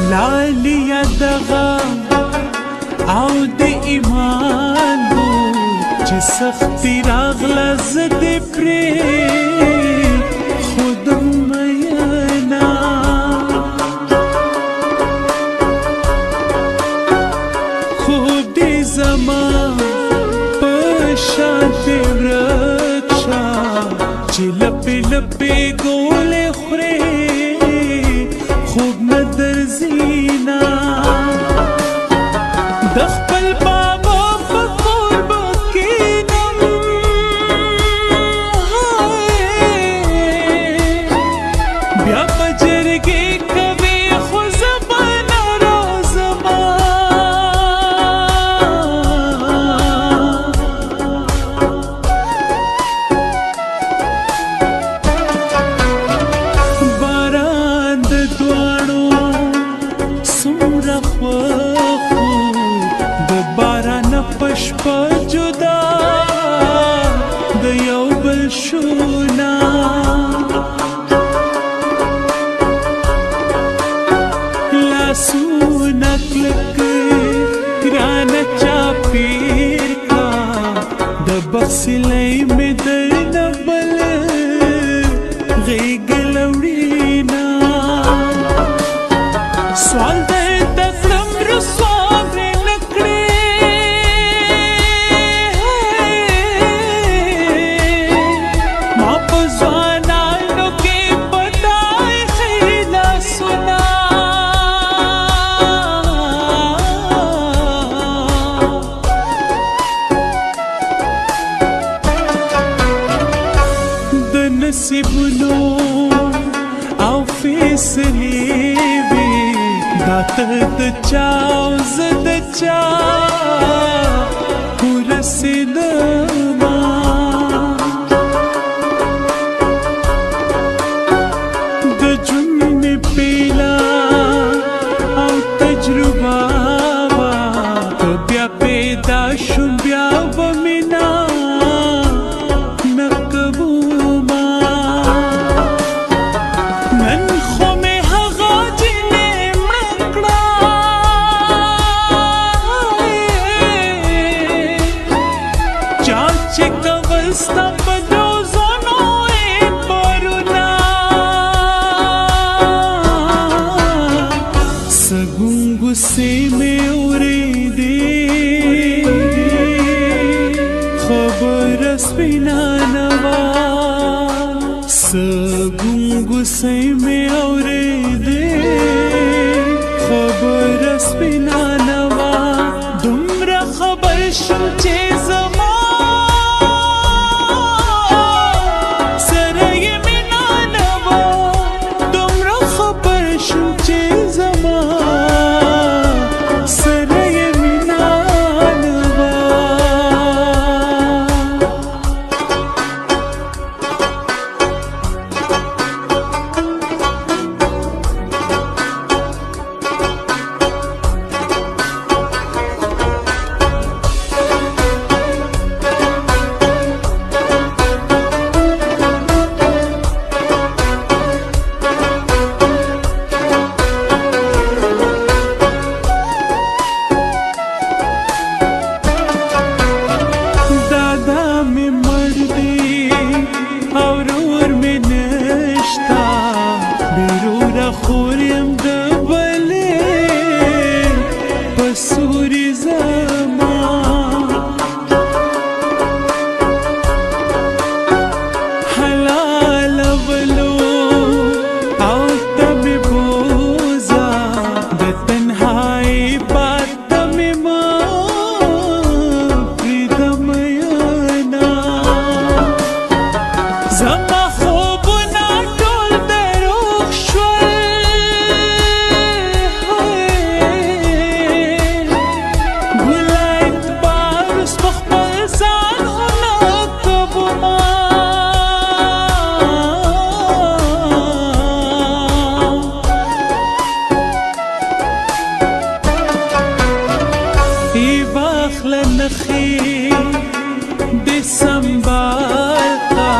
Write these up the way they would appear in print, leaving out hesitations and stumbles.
لالیا دغه او د ایمان وو چې سختي راغله زه دې پرې خود مینا خوب دې زما په شان دې ورک شه چې لپې لپې ګولې خورې خوب نه درځینا د خپل بابا په کور به کینم بیا به جرګې کوي خو زه به نه راځمه باران د دواړو څومره خوښ وو د باران په شپه جدا د یو بل شونا لاسونه کلک ګرانه چاپېر کا د بخسلۍ مې درنه بل غېږ لوړینا سوال دې د کړم رسوا مې نه کړې ما په ځوانانو کې پټای ښې لاسونه د نصیبونو او فیصلې وي دا ته د چا او زه د چا ورسېدمه د ژوند مې پیلا او تجربه وه که بیا پیدا شوم بیا به مې نه کومه نن خو مې هغه جینۍ مړه کړه چا چې کول ستا په دوزونو یې پرونه څه ګونګوسې مې اورېدې خبره سپینه نه وه څه ګونګوسې مې اورېدې خبره سپینه نه وه دومره خبر شوم چې زما سره یې مینه نه وه دومره خبر شوم چې زما سره یې مینه نه وه مخي دي سنبال کا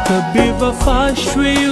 کبھی وفا شوی